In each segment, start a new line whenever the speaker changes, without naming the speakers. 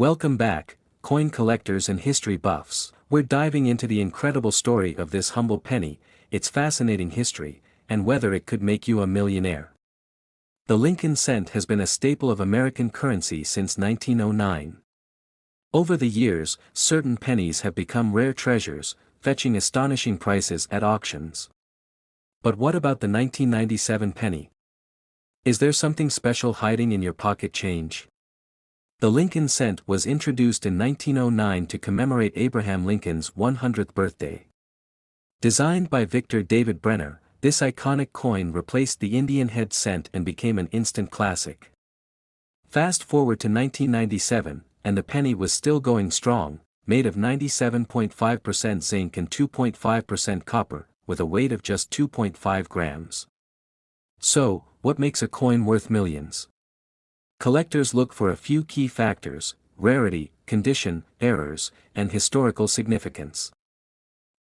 Welcome back, coin collectors and history buffs. We're diving into the incredible story of this humble penny, its fascinating history, and whether it could make you a millionaire. The Lincoln cent has been a staple of American currency since 1909. Over the years, certain pennies have become rare treasures, fetching astonishing prices at auctions. But what about the 1997 penny? Is there something special hiding in your pocket change? The Lincoln cent was introduced in 1909 to commemorate Abraham Lincoln's 100th birthday. Designed by Victor David Brenner, this iconic coin replaced the Indian head cent and became an instant classic. Fast forward to 1997, and the penny was still going strong, made of 97.5% zinc and 2.5% copper, with a weight of just 2.5 grams. So, what makes a coin worth millions? Collectors look for a few key factors: rarity, condition, errors, and historical significance.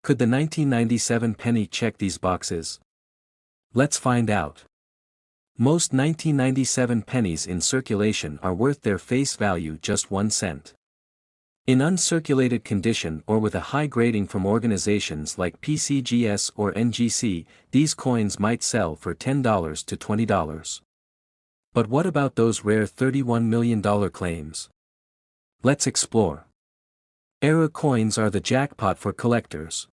Could the 1997 penny check these boxes? Let's find out. Most 1997 pennies in circulation are worth their face value, just 1 cent. In uncirculated condition or with a high grading from organizations like PCGS or NGC, these coins might sell for $10 to $20. But what about those rare $31 million claims? Let's explore. Error coins are the jackpot for collectors.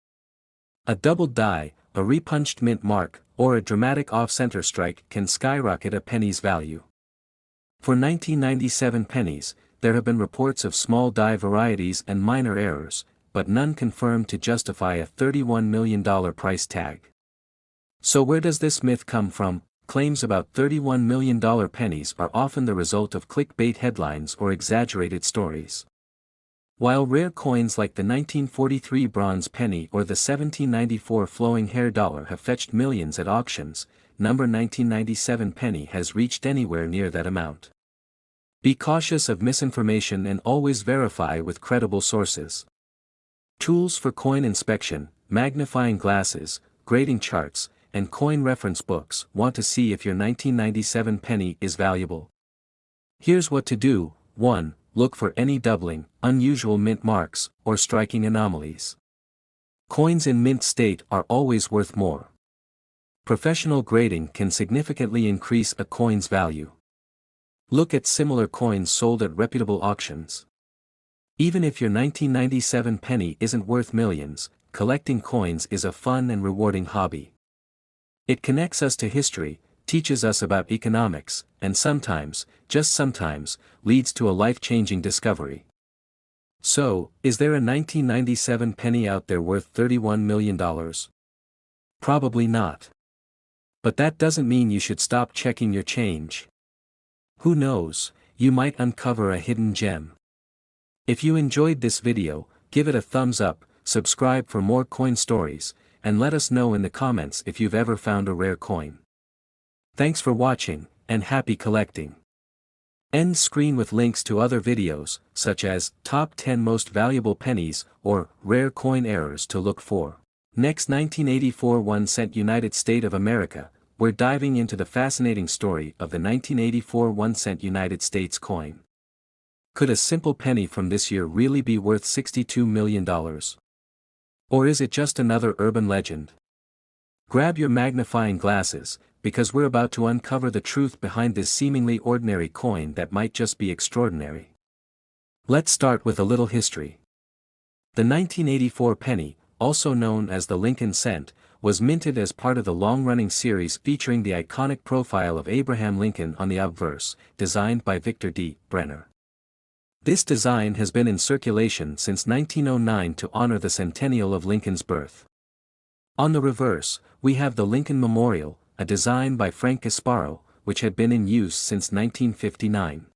A doubled die, a repunched mint mark, or a dramatic off-center strike can skyrocket a penny's value. For 1997 pennies, there have been reports of small die varieties and minor errors, but none confirmed to justify a $31 million price tag. So where does this myth come from? Claims about $31 million pennies are often the result of clickbait headlines or exaggerated stories. While rare coins like the 1943 bronze penny or the 1794 flowing hair dollar have fetched millions at auctions, number 1997 penny has reached anywhere near that amount. Be cautious of misinformation and always verify with credible sources. Tools for coin inspection: magnifying glasses, grading charts, and coin reference books. Want to see if your 1997 penny is valuable? Here's what to do. 1. Look for any doubling, unusual mint marks, or striking anomalies. Coins in mint state are always worth more. Professional grading can significantly increase a coin's value. Look at similar coins sold at reputable auctions. Even if your 1997 penny isn't worth millions, collecting coins is a fun and rewarding hobby. It connects us to history, teaches us about economics, and sometimes, just sometimes, leads to a life-changing discovery. So, is there a 1997 penny out there worth $31 million? Probably not. But that doesn't mean you should stop checking your change. Who knows, you might uncover a hidden gem. If you enjoyed this video, give it a thumbs up, subscribe for more coin stories, and let us know in the comments if you've ever found a rare coin. Thanks for watching, and happy collecting. End screen with links to other videos, such as Top 10 Most Valuable Pennies or Rare Coin Errors to Look For. Next, 1984 1 cent United States of America. We're diving into the fascinating story of the 1984 1 cent United States coin. Could a simple penny from this year really be worth $62 million? Or is it just another urban legend? Grab your magnifying glasses, because we're about to uncover the truth behind this seemingly ordinary coin that might just be extraordinary. Let's start with a little history. The 1984 penny, also known as the Lincoln cent, was minted as part of the long-running series featuring the iconic profile of Abraham Lincoln on the obverse, designed by Victor D. Brenner. This design has been in circulation since 1909 to honor the centennial of Lincoln's birth. On the reverse, we have the Lincoln Memorial, a design by Frank Gasparo, which had been in use since 1959.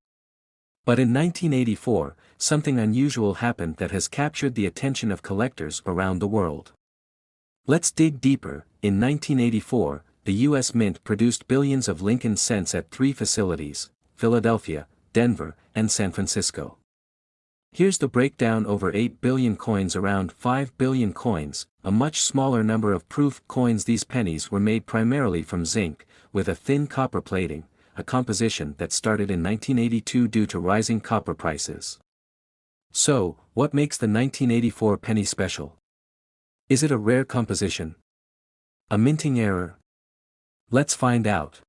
But in 1984, something unusual happened that has captured the attention of collectors around the world. Let's dig deeper. In 1984, the U.S. Mint produced billions of Lincoln cents at 3 facilities: Philadelphia, Denver, and San Francisco. Here's the breakdown: over 8 billion coins, around 5 billion coins, a much smaller number of proof coins. These pennies were made primarily from zinc, with a thin copper plating, a composition that started in 1982 due to rising copper prices. So, what makes the 1984 penny special? Is it a rare composition? A minting error? Let's find out.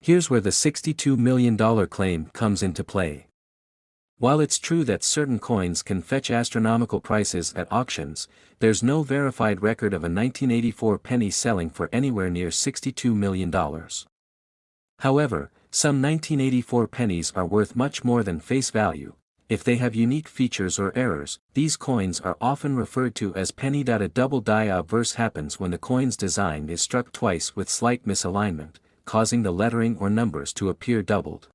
Here's where the $62 million claim comes into play. While it's true that certain coins can fetch astronomical prices at auctions, there's no verified record of a 1984 penny selling for anywhere near $62 million. However, some 1984 pennies are worth much more than face value. If they have unique features or errors, these coins are often referred to as penny. A double die obverse happens when the coin's design is struck twice with slight misalignment, causing the lettering or numbers to appear doubled.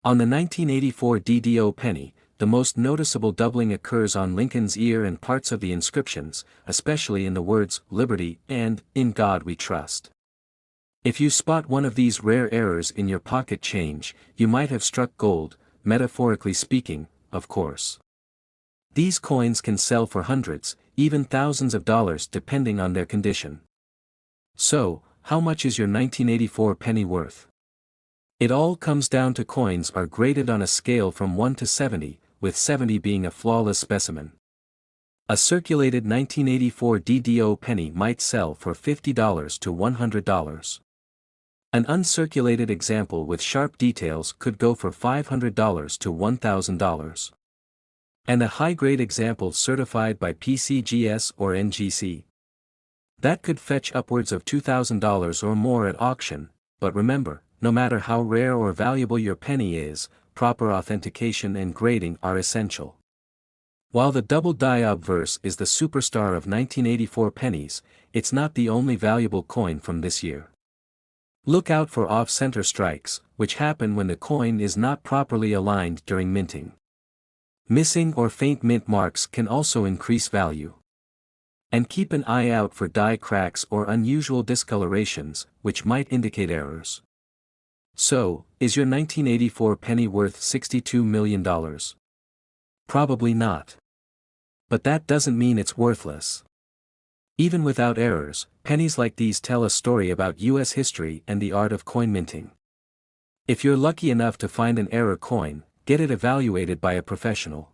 On the 1984 DDO penny, the most noticeable doubling occurs on Lincoln's ear and parts of the inscriptions, especially in the words "Liberty" and "In God We Trust." If you spot one of these rare errors in your pocket change, you might have struck gold, metaphorically speaking, of course. These coins can sell for hundreds, even thousands of dollars depending on their condition. So, how much is your 1984 penny worth? It all comes down to coins are graded on a scale from 1 to 70, with 70 being a flawless specimen. A circulated 1984 DDO penny might sell for $50 to $100. An uncirculated example with sharp details could go for $500 to $1,000. And a high-grade example certified by PCGS or NGC. That could fetch upwards of $2,000 or more at auction, but remember, no matter how rare or valuable your penny is, proper authentication and grading are essential. While the double die obverse is the superstar of 1984 pennies, it's not the only valuable coin from this year. Look out for off-center strikes, which happen when the coin is not properly aligned during minting. Missing or faint mint marks can also increase value. And keep an eye out for die cracks or unusual discolorations, which might indicate errors. So, is your 1984 penny worth $62 million? Probably not. But that doesn't mean it's worthless. Even without errors, pennies like these tell a story about U.S. history and the art of coin minting. If you're lucky enough to find an error coin, get it evaluated by a professional.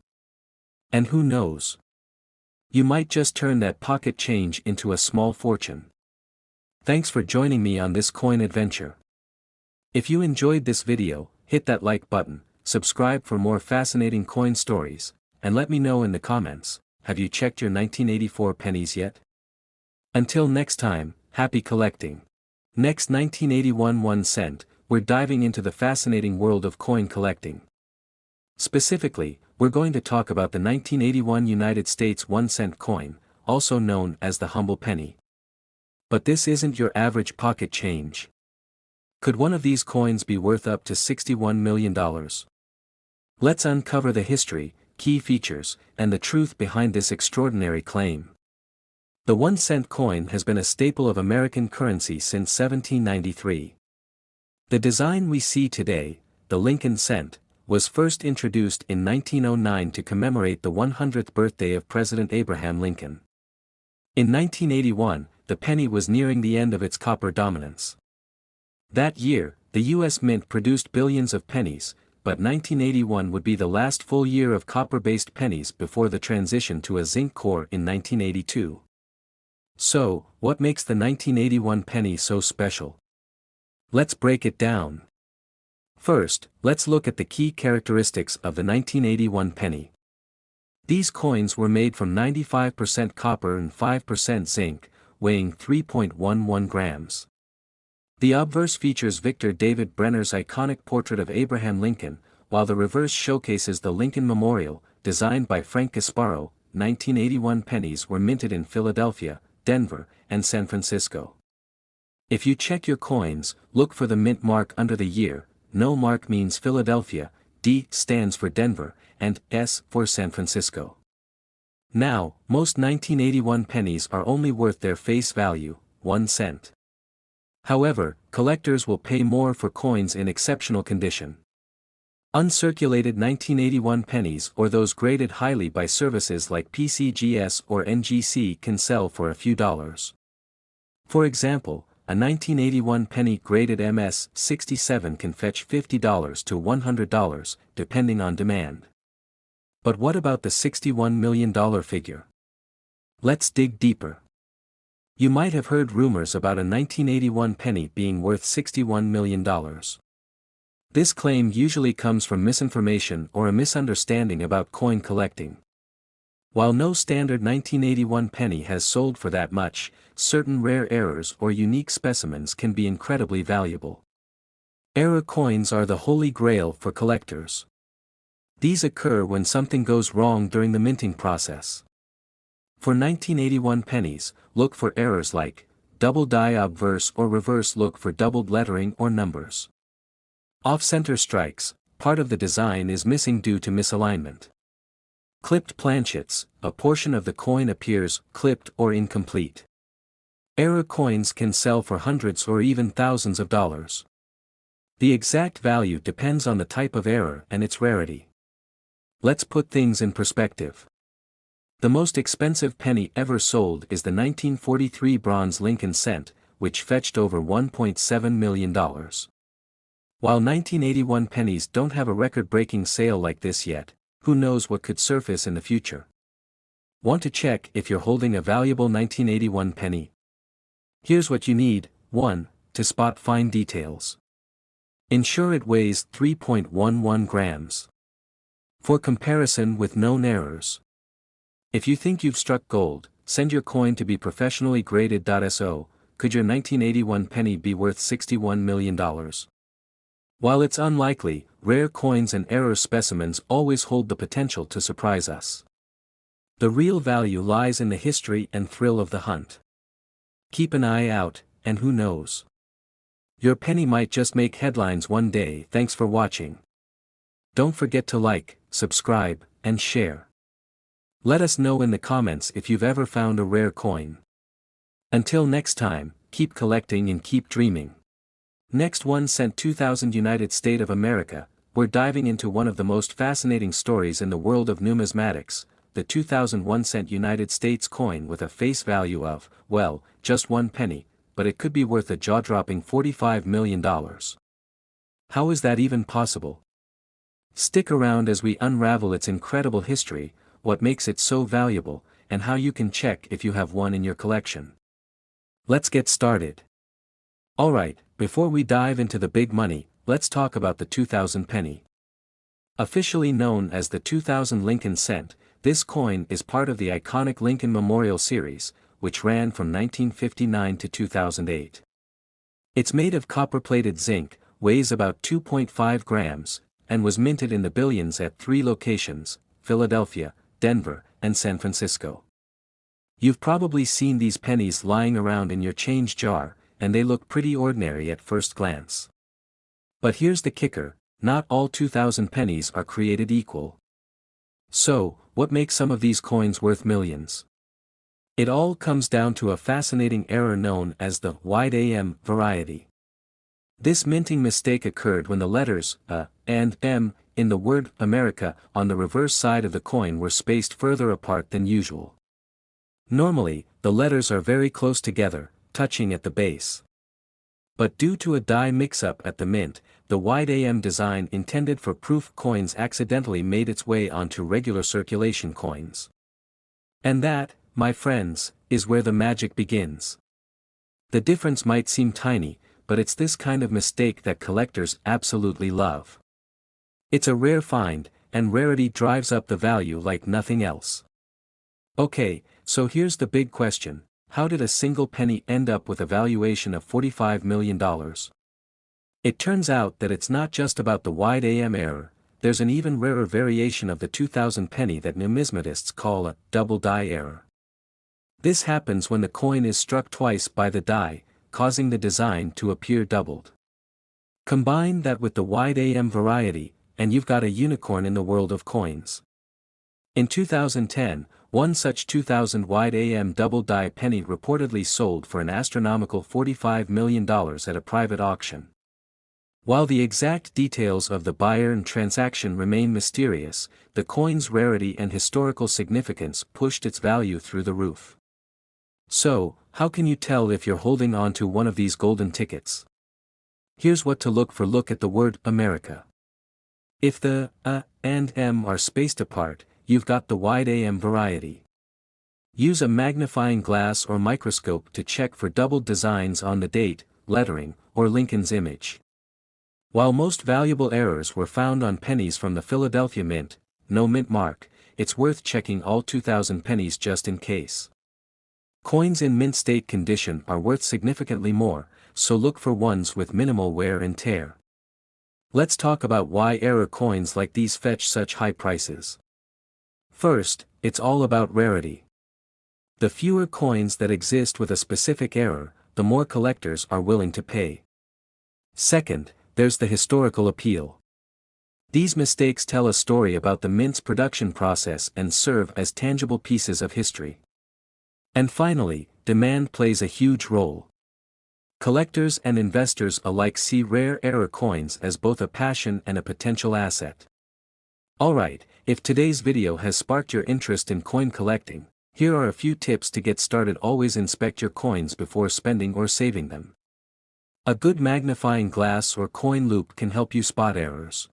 And who knows? You might just turn that pocket change into a small fortune. Thanks for joining me on this coin adventure. If you enjoyed this video, hit that like button, subscribe for more fascinating coin stories, and let me know in the comments, have you checked your 1984 pennies yet? Until next time, happy collecting. Next 1981 1 cent, we're diving into the fascinating world of coin collecting. Specifically, we're going to talk about the 1981 United States 1 cent coin, also known as the humble penny. But this isn't your average pocket change. Could one of these coins be worth up to $61 million? Let's uncover the history, key features, and the truth behind this extraordinary claim. The 1 cent coin has been a staple of American currency since 1793. The design we see today, the Lincoln cent, was first introduced in 1909 to commemorate the 100th birthday of President Abraham Lincoln. In 1981, the penny was nearing the end of its copper dominance. That year, the U.S. Mint produced billions of pennies, but 1981 would be the last full year of copper-based pennies before the transition to a zinc core in 1982. So, what makes the 1981 penny so special? Let's break it down. First, let's look at the key characteristics of the 1981 penny. These coins were made from 95% copper and 5% zinc, weighing 3.11 grams. The obverse features Victor David Brenner's iconic portrait of Abraham Lincoln, while the reverse showcases the Lincoln Memorial, designed by Frank Gasparo. 1981 pennies were minted in Philadelphia, Denver, and San Francisco. If you check your coins, look for the mint mark under the year. No mark means Philadelphia, D stands for Denver, and S for San Francisco. Now, most 1981 pennies are only worth their face value, 1 cent. However, collectors will pay more for coins in exceptional condition. Uncirculated 1981 pennies or those graded highly by services like PCGS or NGC can sell for a few dollars. For example, a 1981 penny graded MS-67 can fetch $50 to $100, depending on demand. But what about the $61 million figure? Let's dig deeper. You might have heard rumors about a 1981 penny being worth $61 million. This claim usually comes from misinformation or a misunderstanding about coin collecting. While no standard 1981 penny has sold for that much, certain rare errors or unique specimens can be incredibly valuable. Error coins are the holy grail for collectors. These occur when something goes wrong during the minting process. For 1981 pennies, look for errors like double die obverse or reverse. Look for doubled lettering or numbers. Off-center strikes, part of the design is missing due to misalignment. Clipped planchets, a portion of the coin appears clipped or incomplete. Error coins can sell for hundreds or even thousands of dollars. The exact value depends on the type of error and its rarity. Let's put things in perspective. The most expensive penny ever sold is the 1943 bronze Lincoln cent, which fetched over $1.7 million. While 1981 pennies don't have a record-breaking sale like this yet, who knows what could surface in the future? Want to check if you're holding a valuable 1981 penny? Here's what you need: 1. To spot fine details. Ensure it weighs 3.11 grams. For comparison with known errors. If you think you've struck gold, send your coin to be professionally graded. So, could your 1981 penny be worth $61 million? While it's unlikely, rare coins and error specimens always hold the potential to surprise us. The real value lies in the history and thrill of the hunt. Keep an eye out, and who knows? Your penny might just make headlines one day. Thanks for watching. Don't forget to like, subscribe, and share. Let us know in the comments if you've ever found a rare coin. Until next time, keep collecting and keep dreaming. Next, 1 cent 2000 United States of America, we're diving into one of the most fascinating stories in the world of numismatics, the 2001 cent United States coin with a face value of, well, just 1 penny, but it could be worth a jaw-dropping $45 million. How is that even possible? Stick around as we unravel its incredible history, what makes it so valuable, and how you can check if you have one in your collection. Let's get started. Alright, before we dive into the big money, let's talk about the 2000 penny. Officially known as the 2000 Lincoln cent, this coin is part of the iconic Lincoln Memorial series, which ran from 1959 to 2008. It's made of copper-plated zinc, weighs about 2.5 grams, and was minted in the billions at 3 locations: Philadelphia, Denver, and San Francisco. You've probably seen these pennies lying around in your change jar, and they look pretty ordinary at first glance. But here's the kicker: not all 2000 pennies are created equal. So, what makes some of these coins worth millions? It all comes down to a fascinating error known as the wide AM variety. This minting mistake occurred when the letters A and M in the word America on the reverse side of the coin were spaced further apart than usual. Normally, the letters are very close together, touching at the base. But due to a die mix-up at the mint, the wide AM design intended for proof coins accidentally made its way onto regular circulation coins. And that, my friends, is where the magic begins. The difference might seem tiny, but it's this kind of mistake that collectors absolutely love. It's a rare find, and rarity drives up the value like nothing else. Okay, so here's the big question: how did a single penny end up with a valuation of $45 million? It turns out that it's not just about the wide AM error. There's an even rarer variation of the 2000 penny that numismatists call a double die error. This happens when the coin is struck twice by the die, causing the design to appear doubled. Combine that with the wide AM variety, and you've got a unicorn in the world of coins. In 2010, one such 2000 wide AM double die penny reportedly sold for an astronomical $45 million at a private auction. While the exact details of the buyer and transaction remain mysterious, the coin's rarity and historical significance pushed its value through the roof. So, how can you tell if you're holding on to one of these golden tickets? Here's what to look for. Look at the word America. If the A and M are spaced apart, you've got the wide AM variety. Use a magnifying glass or microscope to check for doubled designs on the date, lettering, or Lincoln's image. While most valuable errors were found on pennies from the Philadelphia Mint, no mint mark, it's worth checking all 2,000 pennies just in case. Coins in mint state condition are worth significantly more, so look for ones with minimal wear and tear. Let's talk about why error coins like these fetch such high prices. First, it's all about rarity. The fewer coins that exist with a specific error, the more collectors are willing to pay. Second, there's the historical appeal. These mistakes tell a story about the mint's production process and serve as tangible pieces of history. And finally, demand plays a huge role. Collectors and investors alike see rare error coins as both a passion and a potential asset. Alright, if today's video has sparked your interest in coin collecting, here are a few tips to get started. Always inspect your coins before spending or saving them. A good magnifying glass or coin loupe can help you spot errors.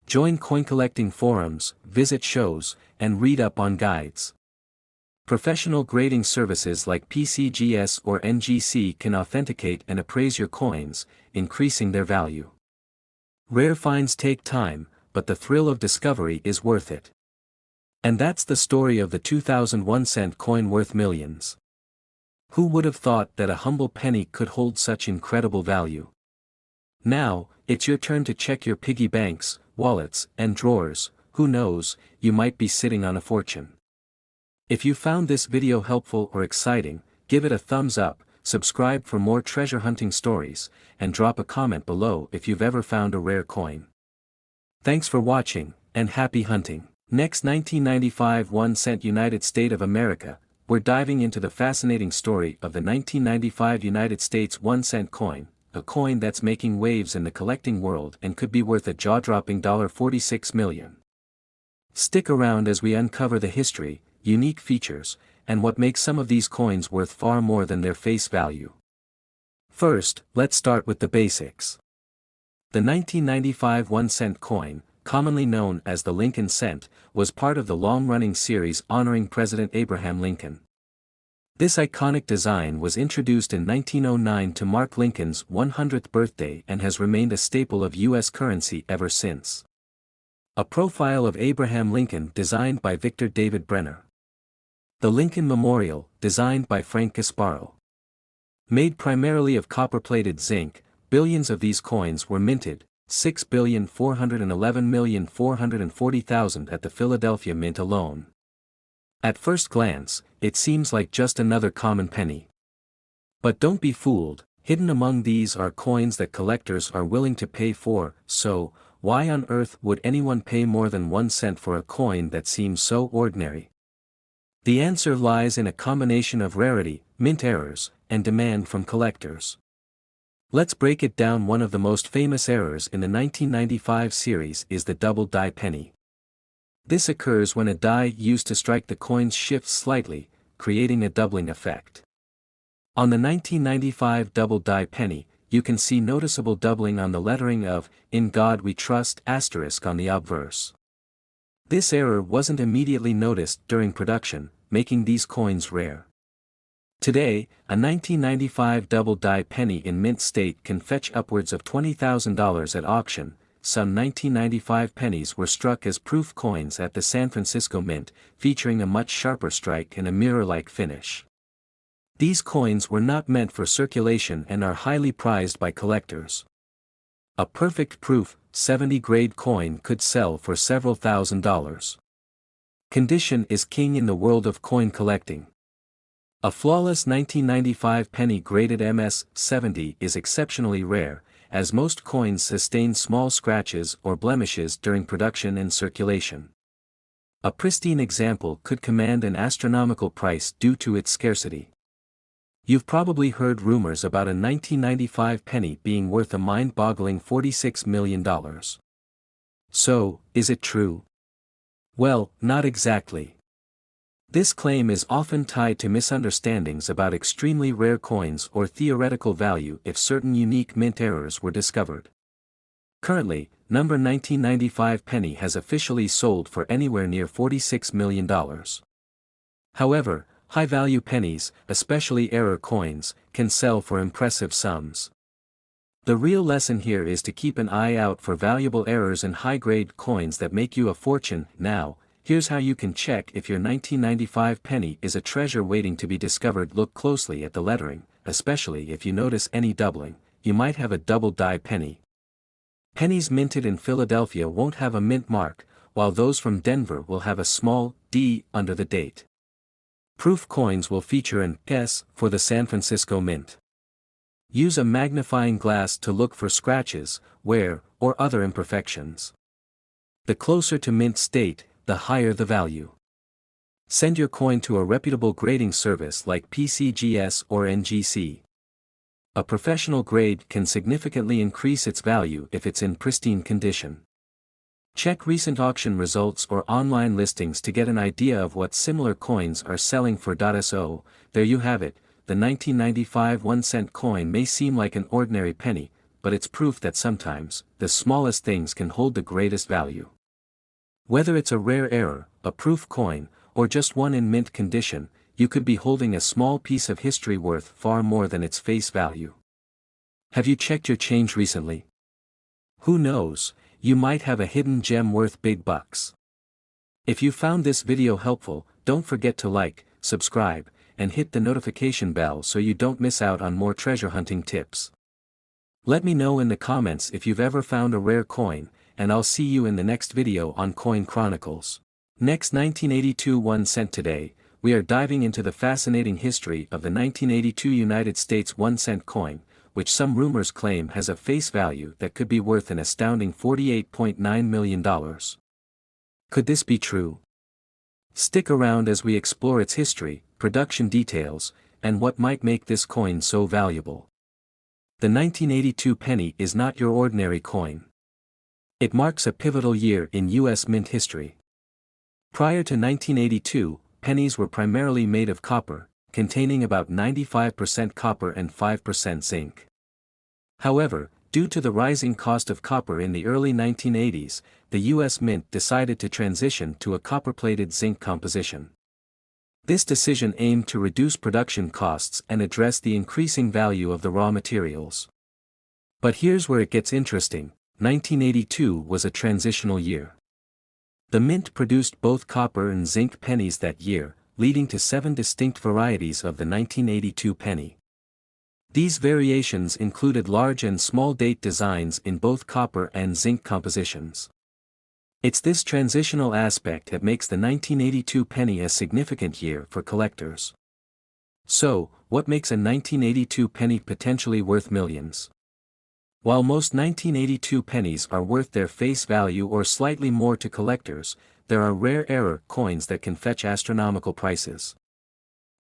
Join coin collecting forums, visit shows, and read up on guides. Professional grading services like PCGS or NGC can authenticate and appraise your coins, increasing their value. Rare finds take time, but the thrill of discovery is worth it. And that's the story of the 2001 cent coin worth millions. Who would have thought that a humble penny could hold such incredible value? Now, it's your turn to check your piggy banks, wallets, and drawers. Who knows, you might be sitting on a fortune. If you found this video helpful or exciting, give it a thumbs up, subscribe for more treasure hunting stories, and drop a comment below if you've ever found a rare coin. Thanks for watching, and happy hunting. Next, 1995 1 cent United States of America, we're diving into the fascinating story of the 1995 United States 1 cent coin, a coin that's making waves in the collecting world and could be worth a jaw-dropping $46 million. Stick around as we uncover the history, unique features, and what makes some of these coins worth far more than their face value. First, let's start with the basics. The 1995 1 cent coin, commonly known as the Lincoln cent, was part of the long-running series honoring President Abraham Lincoln. This iconic design was introduced in 1909 to mark Lincoln's 100th birthday and has remained a staple of U.S. currency ever since. A profile of Abraham Lincoln designed by Victor David Brenner. The Lincoln Memorial, designed by Frank Gasparo. Made primarily of copper-plated zinc, billions of these coins were minted, 6,411,440,000 at the Philadelphia Mint alone. At first glance, it seems like just another common penny. But don't be fooled, hidden among these are coins that collectors are willing to pay for. So, why on earth would anyone pay more than 1 cent for a coin that seems so ordinary? The answer lies in a combination of rarity, mint errors, and demand from collectors. Let's break it down. One of the most famous errors in the 1995 series is the double die penny. This occurs when a die used to strike the coins shifts slightly, creating a doubling effect. On the 1995 double die penny, you can see noticeable doubling on the lettering of "In God We Trust" asterisk on the obverse. This error wasn't immediately noticed during production, making these coins rare. Today, a 1995 double die penny in mint state can fetch upwards of $20,000 at auction. Some 1995 pennies were struck as proof coins at the San Francisco Mint, featuring a much sharper strike and a mirror-like finish. These coins were not meant for circulation and are highly prized by collectors. A perfect proof, 70 grade coin could sell for several $1,000s. Condition is king in the world of coin collecting. A flawless 1995 penny graded MS-70 is exceptionally rare, as most coins sustain small scratches or blemishes during production and circulation. A pristine example could command an astronomical price due to its scarcity. You've probably heard rumors about a 1995 penny being worth a mind-boggling $46 million. So, is it true? Well, not exactly. This claim is often tied to misunderstandings about extremely rare coins or theoretical value if certain unique mint errors were discovered. Currently, number 1995 penny has officially sold for anywhere near $46 million. However, high-value pennies, especially error coins, can sell for impressive sums. The real lesson here is to keep an eye out for valuable errors and high-grade coins that make you a fortune. Now, here's how you can check if your 1995 penny is a treasure waiting to be discovered. Look closely at the lettering, especially if you notice any doubling. You might have a double-die penny. Pennies minted in Philadelphia won't have a mint mark, while those from Denver will have a small D under the date. Proof coins will feature an S for the San Francisco Mint. Use a magnifying glass to look for scratches, wear, or other imperfections. The closer to mint state, the higher the value. Send your coin to a reputable grading service like PCGS or NGC. A professional grade can significantly increase its value if it's in pristine condition. Check recent auction results or online listings to get an idea of what similar coins are selling for. So, there you have it. The 1995 1-cent coin may seem like an ordinary penny, but it's proof that sometimes, the smallest things can hold the greatest value. Whether it's a rare error, a proof coin, or just one in mint condition, you could be holding a small piece of history worth far more than its face value. Have you checked your change recently? Who knows, you might have a hidden gem worth big bucks. If you found this video helpful, don't forget to like, subscribe, and hit the notification bell so you don't miss out on more treasure hunting tips. Let me know in the comments if you've ever found a rare coin, and I'll see you in the next video on Coin Chronicles. Next, 1982 1 cent. Today, we are diving into the fascinating history of the 1982 United States 1 cent coin, which some rumors claim has a face value that could be worth an astounding $48.9 million. Could this be true? Stick around as we explore its history, production details, and what might make this coin so valuable. The 1982 penny is not your ordinary coin. It marks a pivotal year in U.S. mint history. Prior to 1982, pennies were primarily made of copper, containing about 95% copper and 5% zinc. However, due to the rising cost of copper in the early 1980s, the U.S. Mint decided to transition to a copper-plated zinc composition. This decision aimed to reduce production costs and address the increasing value of the raw materials. But here's where it gets interesting: 1982 was a transitional year. The Mint produced both copper and zinc pennies that year, leading to 7 distinct varieties of the 1982 penny. These variations included large and small date designs in both copper and zinc compositions. It's this transitional aspect that makes the 1982 penny a significant year for collectors. So, what makes a 1982 penny potentially worth millions? While most 1982 pennies are worth their face value or slightly more to collectors, there are rare error coins that can fetch astronomical prices.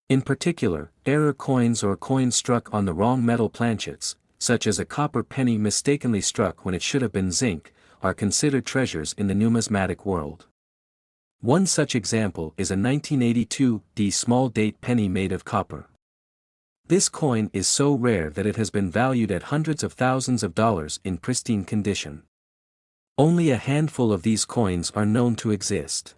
In particular, error coins or coins struck on the wrong metal planchets, such as a copper penny mistakenly struck when it should have been zinc, are considered treasures in the numismatic world. One such example is a 1982 D small date penny made of copper. This coin is so rare that it has been valued at hundreds of thousands of dollars in pristine condition. Only a handful of these coins are known to exist.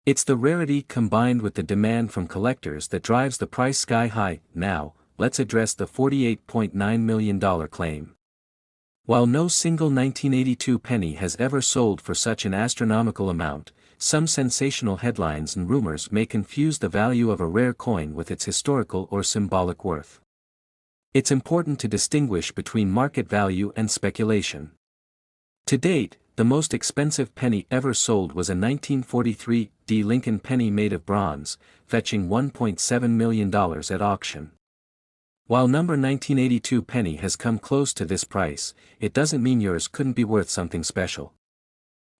It's the rarity combined with the demand from collectors that drives the price sky high. Now, let's address the $48.9 million claim. While no single 1982 penny has ever sold for such an astronomical amount, some sensational headlines and rumors may confuse the value of a rare coin with its historical or symbolic worth. It's important to distinguish between market value and speculation. To date, the most expensive penny ever sold was a 1943 D Lincoln penny made of bronze, fetching $1.7 million at auction. While number 1982 penny has come close to this price, it doesn't mean yours couldn't be worth something special.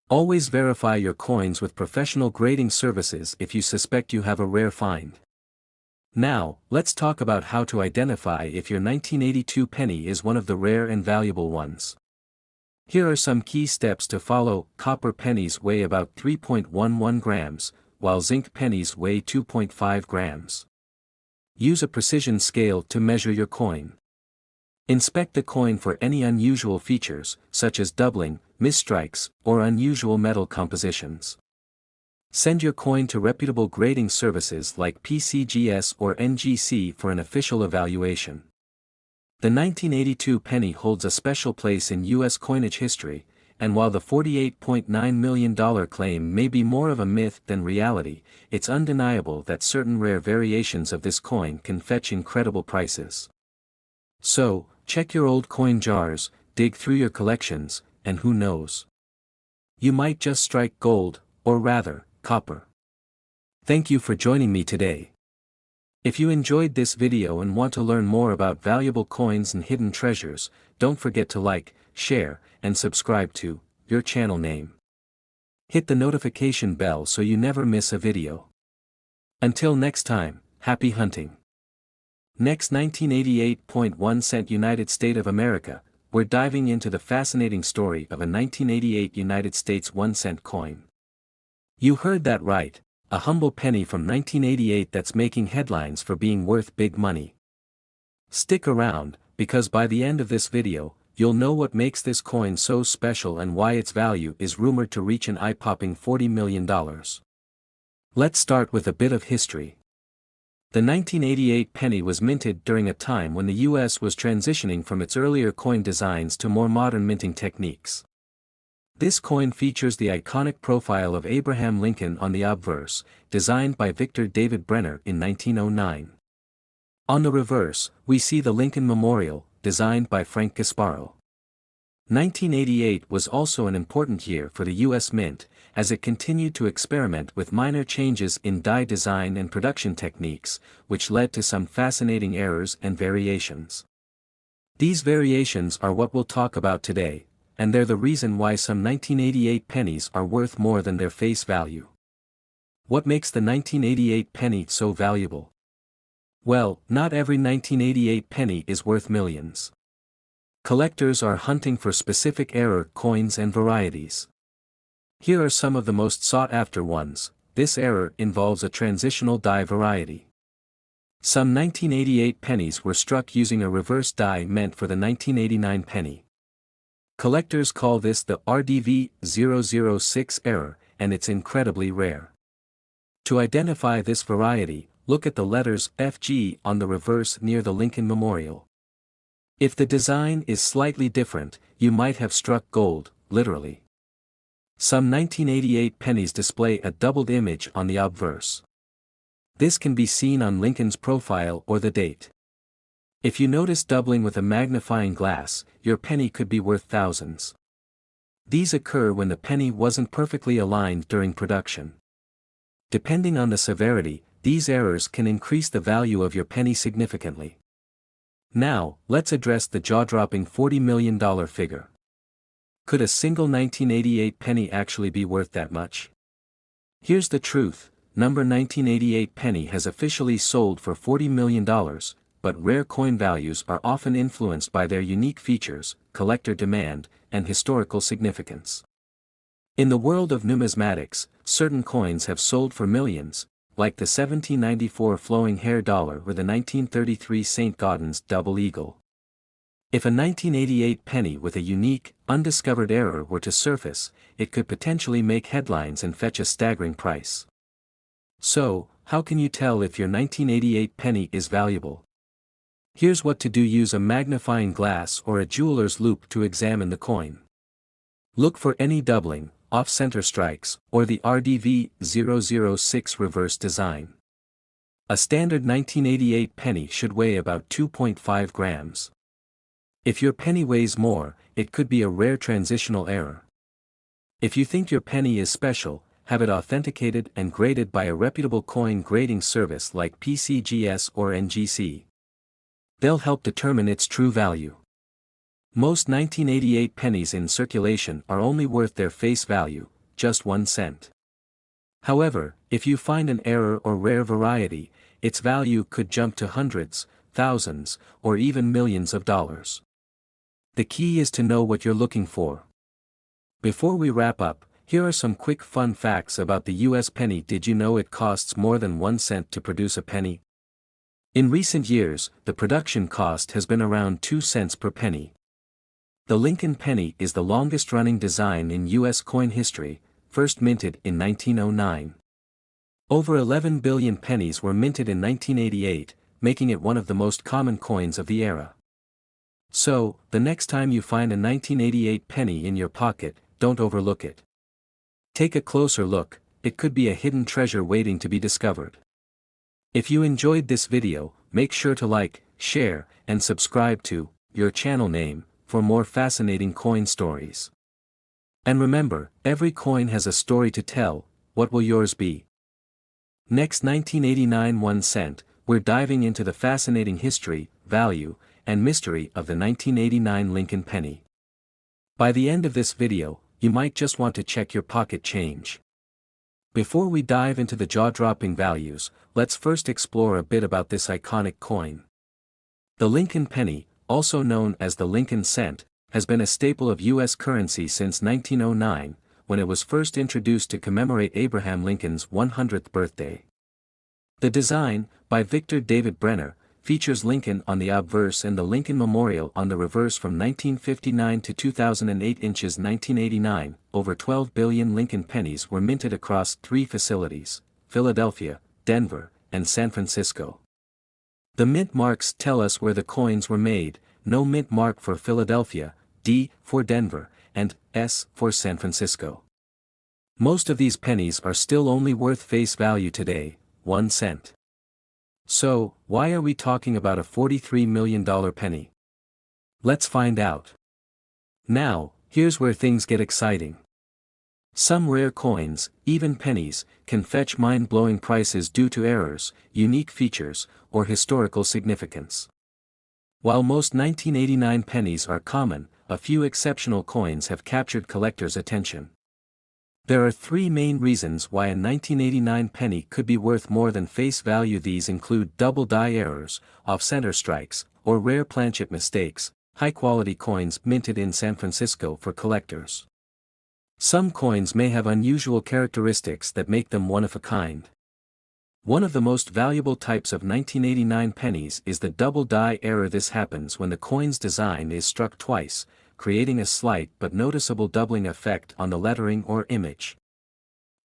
Always verify your coins with professional grading services if you suspect you have a rare find. Now, let's talk about how to identify if your 1982 penny is one of the rare and valuable ones. Here are some key steps to follow. Copper pennies weigh about 3.11 grams, while zinc pennies weigh 2.5 grams. Use a precision scale to measure your coin. Inspect the coin for any unusual features, such as doubling, misstrikes, or unusual metal compositions. Send your coin to reputable grading services like PCGS or NGC for an official evaluation. The 1982 penny holds a special place in U.S. coinage history, and while the $48.9 million claim may be more of a myth than reality, it's undeniable that certain rare variations of this coin can fetch incredible prices. So, check your old coin jars, dig through your collections, and who knows? You might just strike gold, or rather, copper. Thank you for joining me today. If you enjoyed this video and want to learn more about valuable coins and hidden treasures, don't forget to like, share, and subscribe to your channel name. Hit the notification bell so you never miss a video. Until next time, happy hunting. Next 1988.1 cent United States of America, we're diving into the fascinating story of a 1988 United States 1-cent coin. You heard that right, a humble penny from 1988 that's making headlines for being worth big money. Stick around, because by the end of this video, you'll know what makes this coin so special and why its value is rumored to reach an eye-popping $40 million. Let's start with a bit of history. The 1988 penny was minted during a time when the US was transitioning from its earlier coin designs to more modern minting techniques. This coin features the iconic profile of Abraham Lincoln on the obverse, designed by Victor David Brenner in 1909. On the reverse, we see the Lincoln Memorial, designed by Frank Gasparo. 1988 was also an important year for the U.S. Mint, as it continued to experiment with minor changes in die design and production techniques, which led to some fascinating errors and variations. These variations are what we'll talk about today, and they're the reason why some 1988 pennies are worth more than their face value. What makes the 1988 penny so valuable? Well, not every 1988 penny is worth millions. Collectors are hunting for specific error coins and varieties. Here are some of the most sought-after ones. This error involves a transitional die variety. Some 1988 pennies were struck using a reverse die meant for the 1989 penny. Collectors call this the RDV006 error, and it's incredibly rare. To identify this variety, look at the letters FG on the reverse near the Lincoln Memorial. If the design is slightly different, you might have struck gold, literally. Some 1988 pennies display a doubled image on the obverse. This can be seen on Lincoln's profile or the date. If you notice doubling with a magnifying glass, your penny could be worth thousands. These occur when the penny wasn't perfectly aligned during production. Depending on the severity, these errors can increase the value of your penny significantly. Now, let's address the jaw-dropping $40 million figure. Could a single 1988 penny actually be worth that much? Here's the truth, number 1988 penny has officially sold for $40 million, but rare coin values are often influenced by their unique features, collector demand, and historical significance. In the world of numismatics, certain coins have sold for millions, like the 1794 flowing hair dollar or the 1933 St. Gaudens double eagle. If a 1988 penny with a unique, undiscovered error were to surface, it could potentially make headlines and fetch a staggering price. So, how can you tell if your 1988 penny is valuable? Here's what to do: use a magnifying glass or a jeweler's loupe to examine the coin. Look for any doubling, off-center strikes, or the RDV006 reverse design. A standard 1988 penny should weigh about 2.5 grams. If your penny weighs more, it could be a rare transitional error. If you think your penny is special, have it authenticated and graded by a reputable coin grading service like PCGS or NGC. They'll help determine its true value. Most 1988 pennies in circulation are only worth their face value, just 1 cent. However, if you find an error or rare variety, its value could jump to hundreds, thousands, or even millions of dollars. The key is to know what you're looking for. Before we wrap up, here are some quick fun facts about the US penny. Did you know it costs more than 1 cent to produce a penny? In recent years, the production cost has been around 2 cents per penny. The Lincoln penny is the longest-running design in U.S. coin history, first minted in 1909. Over 11 billion pennies were minted in 1988, making it one of the most common coins of the era. So, the next time you find a 1988 penny in your pocket, don't overlook it. Take a closer look, it could be a hidden treasure waiting to be discovered. If you enjoyed this video, make sure to like, share, and subscribe to your channel name for more fascinating coin stories. And remember, every coin has a story to tell. What will yours be? Next, 1989 1 cent, we're diving into the fascinating history, value, and mystery of the 1989 Lincoln penny. By the end of this video, you might just want to check your pocket change. Before we dive into the jaw-dropping values, let's first explore a bit about this iconic coin. The Lincoln penny, also known as the Lincoln cent, has been a staple of U.S. currency since 1909, when it was first introduced to commemorate Abraham Lincoln's 100th birthday. The design, by Victor David Brenner, features Lincoln on the obverse and the Lincoln Memorial on the reverse from 1959 to 2008 inches 1989. Over 12 billion Lincoln pennies were minted across 3 facilities, Philadelphia, Denver, and San Francisco. The mint marks tell us where the coins were made: no mint mark for Philadelphia, D for Denver, and S for San Francisco. Most of these pennies are still only worth face value today, 1 cent. So, why are we talking about a $43 million penny? Let's find out. Now, here's where things get exciting. Some rare coins, even pennies, can fetch mind-blowing prices due to errors, unique features, or historical significance. While most 1989 pennies are common, a few exceptional coins have captured collectors' attention. There are 3 main reasons why a 1989 penny could be worth more than face value. These include double die errors, off-center strikes, or rare planchet mistakes, high-quality coins minted in San Francisco for collectors. Some coins may have unusual characteristics that make them one of a kind. One of the most valuable types of 1989 pennies is the double die error. This happens when the coin's design is struck twice, creating a slight but noticeable doubling effect on the lettering or image.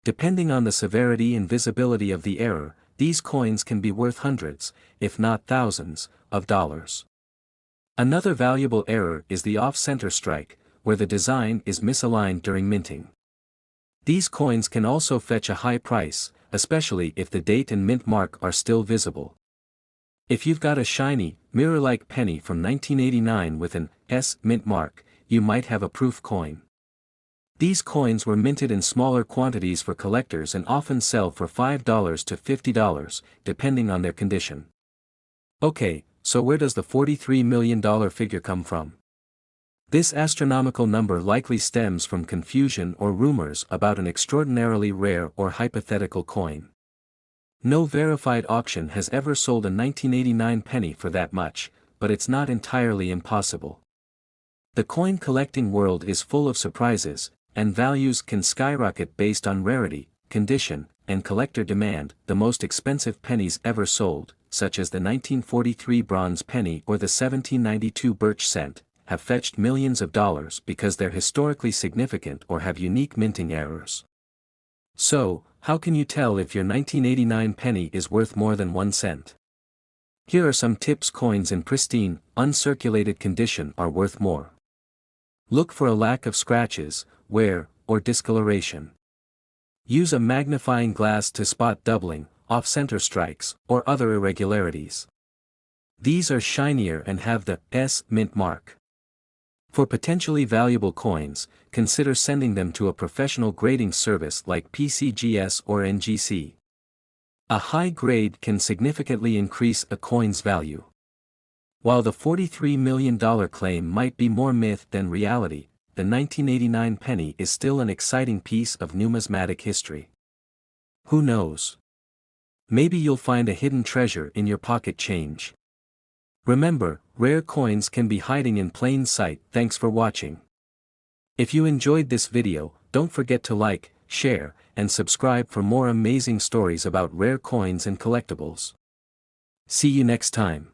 Depending on the severity and visibility of the error, these coins can be worth hundreds, if not thousands, of dollars. Another valuable error is the off-center strike, where the design is misaligned during minting. These coins can also fetch a high price, especially if the date and mint mark are still visible. If you've got a shiny, mirror-like penny from 1989 with an S mint mark, you might have a proof coin. These coins were minted in smaller quantities for collectors and often sell for $5 to $50, depending on their condition. Okay, so where does the $43 million figure come from? This astronomical number likely stems from confusion or rumors about an extraordinarily rare or hypothetical coin. No verified auction has ever sold a 1989 penny for that much, but it's not entirely impossible. The coin collecting world is full of surprises, and values can skyrocket based on rarity, condition, and collector demand. The most expensive pennies ever sold, such as the 1943 bronze penny or the 1792 birch cent, have fetched millions of dollars because they're historically significant or have unique minting errors. So, how can you tell if your 1989 penny is worth more than 1 cent? Here are some tips. Coins in pristine, uncirculated condition are worth more. Look for a lack of scratches, wear, or discoloration. Use a magnifying glass to spot doubling, off-center strikes, or other irregularities. These are shinier and have the S mint mark. For potentially valuable coins, consider sending them to a professional grading service like PCGS or NGC. A high grade can significantly increase a coin's value. While the $43 million claim might be more myth than reality, the 1989 penny is still an exciting piece of numismatic history. Who knows? Maybe you'll find a hidden treasure in your pocket change. Remember, rare coins can be hiding in plain sight. Thanks for watching. If you enjoyed this video, don't forget to like, share, and subscribe for more amazing stories about rare coins and collectibles. See you next time.